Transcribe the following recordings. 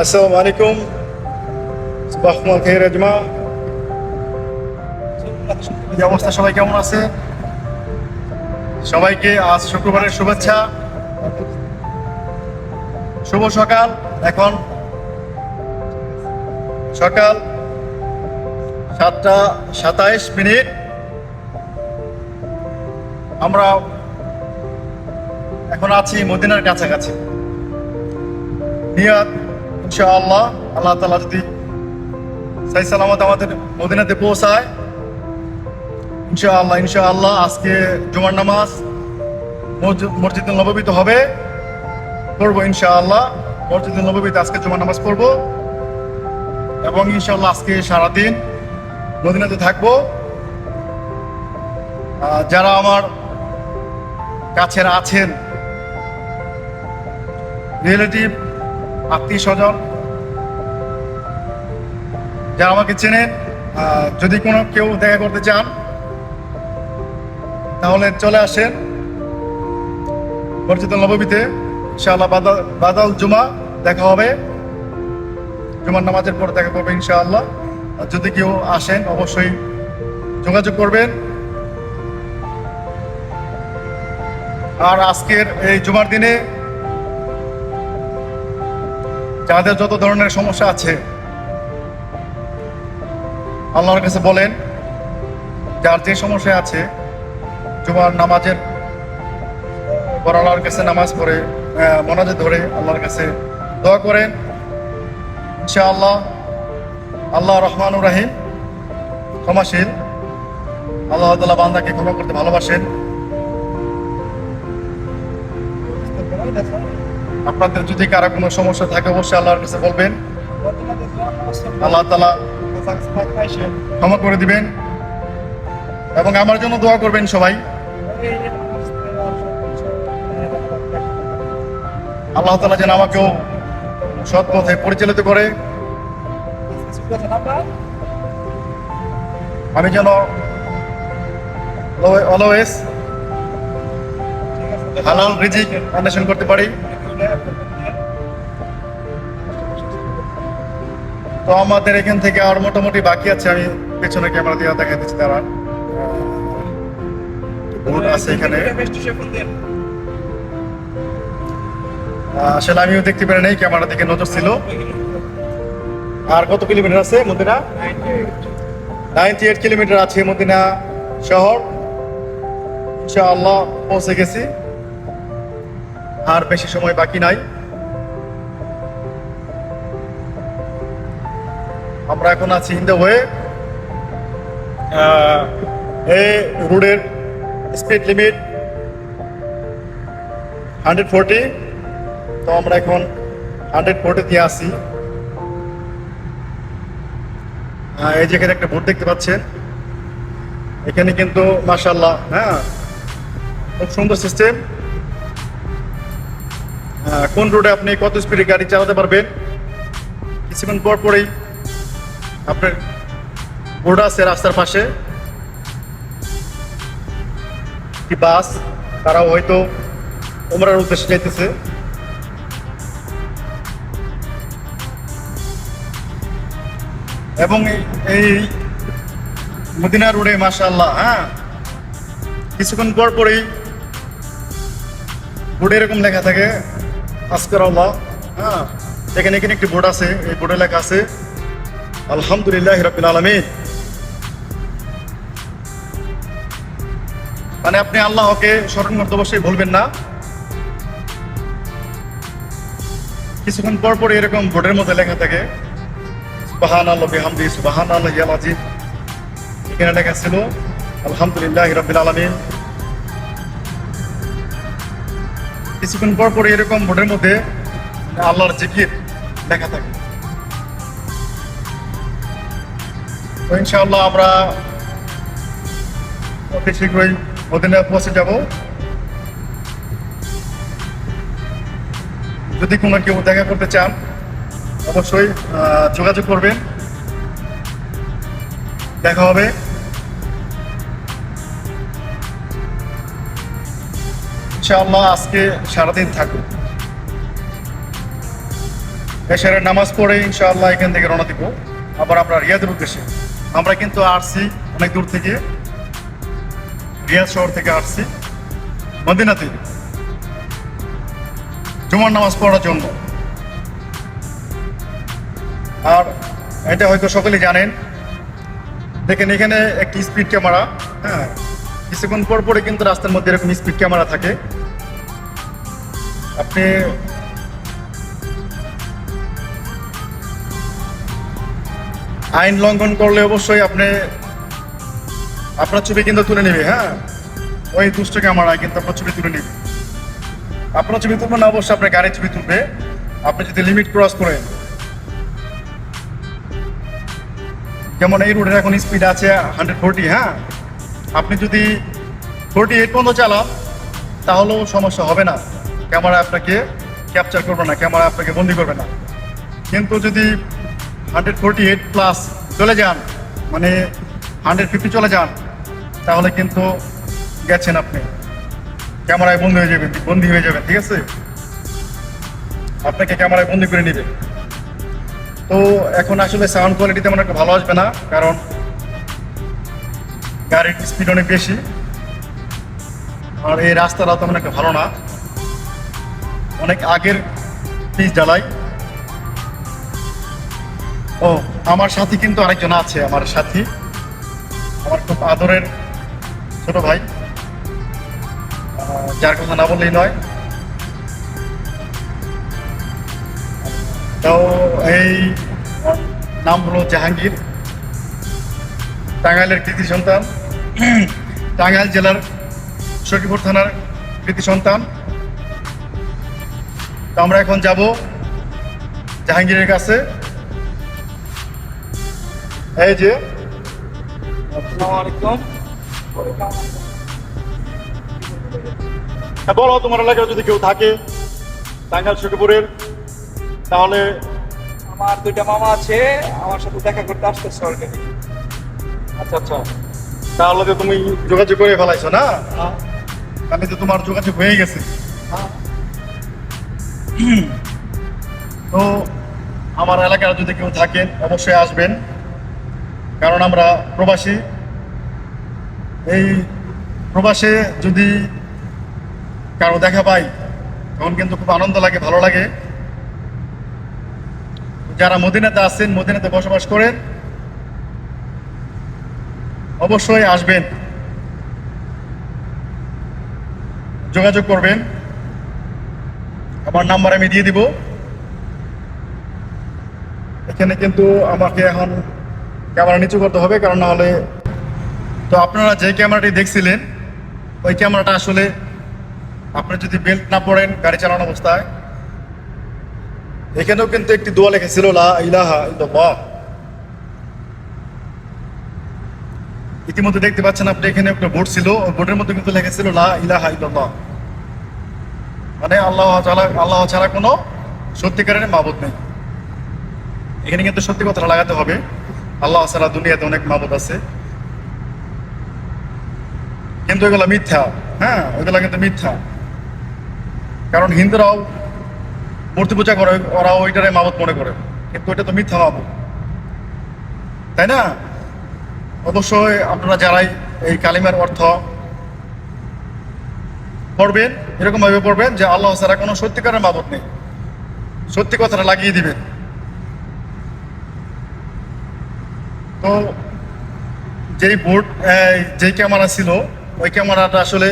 আসসালামু আলাইকুম। সুবহানাল খাইর আজমা। কি অবস্থা, সবাই কেমন আছে? সবাইকে আজ শুক্রবারের শুভেচ্ছা। শুভ সকাল। এখন সকাল 7:27। আমরা এখন আছি মদিনার কাছাকাছি। নিয়াত ইনশাআল্লাহ, আল্লাহ তাআলা যদি সহি সালামত আমাদের মদিনাতে পৌঁছায়, ইনশাআল্লাহ আজকে জুমার নামাজ মসজিদুল নববীতে হবে, পড়বো ইনশাআল্লাহ। মসজিদুল নববীতে আজকে জুমার নামাজ পড়বো এবং ইনশাআল্লাহ আজকে সারাদিন মদিনাতে থাকবো। যারা আমার কাছের আছেন, রিলেটিভ, আত্মীয় স্বজন যারা আমাকে চেনেন, যদি কোনো কেউ দেখা করতে চান তাহলে চলে আসেন মসজিদুল নববীতে। ইনশাআল্লাহ বাদাল জুমা দেখা হবে, জুমার নামাজের পর দেখা করবে ইনশাআল্লাহ। যদি কেউ আসেন অবশ্যই যোগাযোগ করবেন। আর আজকের এই জুমার দিনে যাদের যত ধরনের সমস্যা আছে আল্লাহর কাছে বলেন, যার যে সমস্যা আছে জুমার নামাজের পর আল্লাহর কাছে নামাজ পড়ে মোনাজাত ধরে আল্লাহর কাছে দোয়া করেন। ইনশাআল্লাহ আল্লাহ রহমানুর রহিম, ক্ষমাশীল। আল্লাহ তাআলা বান্দাকে ক্ষমা করতে ভালোবাসেন। আপনাদের যদি কারো কোনো সমস্যা থাকে অবশ্যই আল্লাহর কাছে বলবেন, আল্লাহ তাআলা ক্ষমা করে দিবেন। এবং আমার জন্য দোয়া করবেন সবাই। আল্লাহ তাআলা যেন আমাকেও সৎ পথে পরিচালিত করে, আমি যেন অলওয়েজ হালাল রিজিক অন্বেষণ করতে পারি। তো আমাদের এখান থেকে আর মোটামুটি বাকি আছে, আমি পেছনে ক্যামেরা দিয়ে দেখা দিচ্ছি। তারা বোর্ড আছে এখানে, আসলে আমিও দেখতে পারি নাই, ক্যামেরা দিকে নজর ছিল। আর কত কিলোমিটার আছে মদিনা? 98 কিলোমিটার আছে মদিনা শহর। ইনশাআল্লাহ পৌঁছে গেছি, আর বেশি সময় বাকি নাই। আমরা এখন আছি ইন দ্য ওয়ে। এই রোডের স্পিড লিমিট 140, তো আমরা এখন 140 দিয়ে আসি। এই যে এখানে একটা বোর্ড দেখতে পাচ্ছেন, এখানে কিন্তু মাশাআল্লাহ, হ্যাঁ, খুব সুন্দর সিস্টেম। কোন রোডে আপনি কত স্পিডে গাড়ি চালাতে পারবেন কিছুক্ষণ পর পরেই আপনার বোর্ড আছে রাস্তার পাশে। কি বাস, তারাও হয়তো উমরার উদ্দেশ্যে যাইতেছে। এবং এই মদিনা রোডে মাশাআল্লাহ, হ্যাঁ, কিছুক্ষণ পর পরেই বোর্ডে এরকম লেখা থাকে আজকারাল্লাহ। হ্যাঁ, এখানে একটি বোর্ড আছে, এই বোর্ডে লেখা আছে আলহামদুলিল্লাহ রাব্বিল আলামিন। মানে আপনি আল্লাহকে স্মরণ করতে অবশ্যই ভুলবেন না। কিছুক্ষণ পর পর এরকম বোর্ডের মধ্যে লেখা থাকে সুবহানাল্লাহ বিহামদি সুবহানাল্লাহিল আযীম। এখানে লেখা ছিল আলহামদুলিল্লাহ রাব্বিল আলামিন। কিছুক্ষণ পর পর এরকম বোর্ডের মধ্যে আল্লাহর জিকির লেখা থাকে। তো ইনশাআল্লাহ আমরা অতি শীঘ্রই মদিনা পৌঁছে যাব। যদি কোনো কেউ দেখা করতে চান অবশ্যই যোগাযোগ করবেন, দেখা হবে। ইনশাআল্লাহ আজকে সারাদিন থাকবো। এশারের নামাজ পড়ে ইনশাআল্লাহ এখান থেকে রওনা দিব আবার আমরা রিয়াদের উদ্দেশ্যে। আমরা কিন্তু আসছি অনেক দূর থেকে, রিয়াদ শহর থেকে আসছি মদিনাতে জুমার নামাজ পড়ার জন্য। আর এটা হয়তো সকলেই জানেন, দেখেন এখানে একটি স্পিড ক্যামেরা, হ্যাঁ, কিছুক্ষণ পর পরে কিন্তু রাস্তার মধ্যে এরকম স্পিড ক্যামেরা থাকে। আপনি আইন লঙ্ঘন করলে অবশ্যই আপনার ছবি কিন্তু তুলে নেবে। হ্যাঁ, ওই দুষ্ট ক্যামেরা কিন্তু আপনার ছবি তুলে নেবে। আপনার ছবি তুলবে না, অবশ্যই আপনার গাড়ির ছবি তুলবে আপনি যদি লিমিট ক্রস করেন। যেমন এই রোডের এখন স্পিড আছে 140, হ্যাঁ, আপনি যদি 48 পর্যন্ত চালান তাহলেও সমস্যা হবে না, ক্যামেরা আপনাকে ক্যাপচার করবে না, ক্যামেরা আপনাকে বন্দি করবে না। কিন্তু যদি 148 প্লাস চলে যান, মানে 150 চলে যান, তাহলে কিন্তু গেছেন, আপনি ক্যামেরায় বন্দি হয়ে যাবেন, ঠিক আছে, আপনাকে ক্যামেরায় বন্দি করে নেবে। তো এখন আসলে সাউন্ড কোয়ালিটি তেমন একটা ভালো আসবে না, কারণ গাড়ির স্পিড অনেক বেশি আর এই রাস্তাটা তেমন একটা ভালো না, অনেক আগের পিচ জ্বালাই। ও, আমার সাথী কিন্তু আরেকজন আছে, আমার সাথী, আমার খুব আদরের ছোট ভাই, যার কথা না বললেই নয়। তো এই নাম হলো জাহাঙ্গীর, টাঙ্গাইলের কৃতি সন্তান, টাঙ্গাইল জেলার সখীপুর থানার কৃতি সন্তান। তো আমরা এখন যাব জাহাঙ্গীরের কাছে। এই যে, আসসালামু আলাইকুম। হ্যাঁ, বলো তোমার এলাকায় যদি কেউ থাকে টাঙ্গাইল সখীপুরের, তাহলে আমার দুইটা মামা আছে, আমার সাথে দেখা করতে আসতেছে সরকারি। আচ্ছা আচ্ছা, তাহলে তো তুমি যোগাযোগ করে ফেলাইছো না? আমি তো তোমার যোগাযোগ হয়ে গেছে। তো আমার এলাকার যদি কেউ থাকেন অবশ্যই আসবেন, কারণ আমরা প্রবাসী। এই প্রবাসে যদি কারো দেখা পাই তখন কিন্তু খুব আনন্দ লাগে, ভালো লাগে। যারা মদিনাতে আছেন, মদিনাতে বসবাস করেন, অবশ্যই আসবেন, যোগাযোগ করবেন। আমার নাম্বার আমি দিয়ে দিব। এখানে কিন্তু আমাকে এখন ক্যামেরা নিচু করতে হবে, কারণ না হলে। তো আপনারা যে ক্যামেরাটি দেখছিলেন ওই ক্যামেরাটা আসলে আপনি যদি বেল্ট না পরেন গাড়ি চালানো অবস্থায়, এখানেও কিন্তু একটি দোয়া লেখেছিল, লা ইলাহা ইল্লাল্লাহ। ইতিমধ্যে দেখতে পাচ্ছেন আপনি, এখানে একটা বোর্ড ছিল, ওই বোর্ডের মধ্যে কিন্তু লেখেছিল লা ইলাহা ইল্লাল্লাহ, মানে আল্লাহ ছাড়া কোনো সত্যিকারের মাবুদ নেই। এখানে কিন্তু সত্যি কথা লাগাতে হবে, আল্লাহ ছাড়া দুনিয়াতে অনেক মাবুদ আছে, কিন্তু এগুলো মিথ্যা। হ্যাঁ, ওইগুলো কিন্তু মিথ্যা, কারণ হিন্দুরাও মূর্তি পূজা করে, ওরাও ওইটারে মাবুদ মনে করে, কিন্তু ওইটা তো মিথ্যা মাবুদ, তাই না? অবশ্যই আপনারা যারাই এই কালিমার অর্থ পড়বেন, এরকম ভাবে পড়বেন যে আল্লাহ ছাড়া কোনো সত্যিকারের মাবুদ নেই, সত্যি কথাটা লাগিয়ে দিবেন। তো যেই বোর্ড, যেই ক্যামেরা ছিল, ওই ক্যামেরাটা আসলে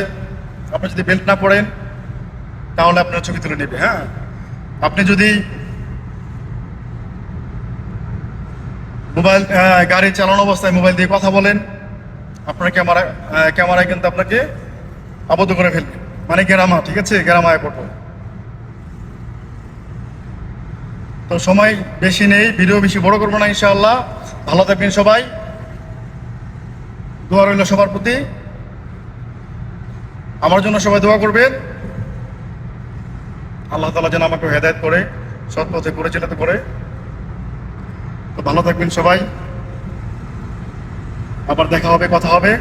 আপনি যদি বেল্ট না পড়েন তাহলে আপনার ছবি তুলে নেবে। হ্যাঁ, আপনি যদি মোবাইল গাড়ি চালানো অবস্থায় মোবাইল দিয়ে কথা বলেন, আপনার ক্যামেরায় কিন্তু আপনাকে আবদ্ধ করে ফেলবে, মানে গেরামা, ঠিক আছে, গেরামায় পড়বো। তো সময় বেশি নেই, ভিডিও বেশি বড় করবো না ইনশাআল্লাহ। ভালো থাকবেন সবাই, দোয়া রইল সবার প্রতি, আমার জন্য সবাই দোয়া করবেন। আল্লাহ তাআলা যেন আমাকে হেদায়েত করে সৎ পথে পরিচালিত করে। তো ভালো থাকবেন সবাই, আবার দেখা হবে, কথা হবে।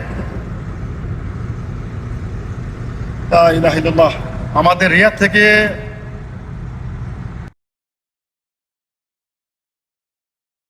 লা ইলাহা ইল্লাল্লাহ। আমাদের রিয়াদ থেকে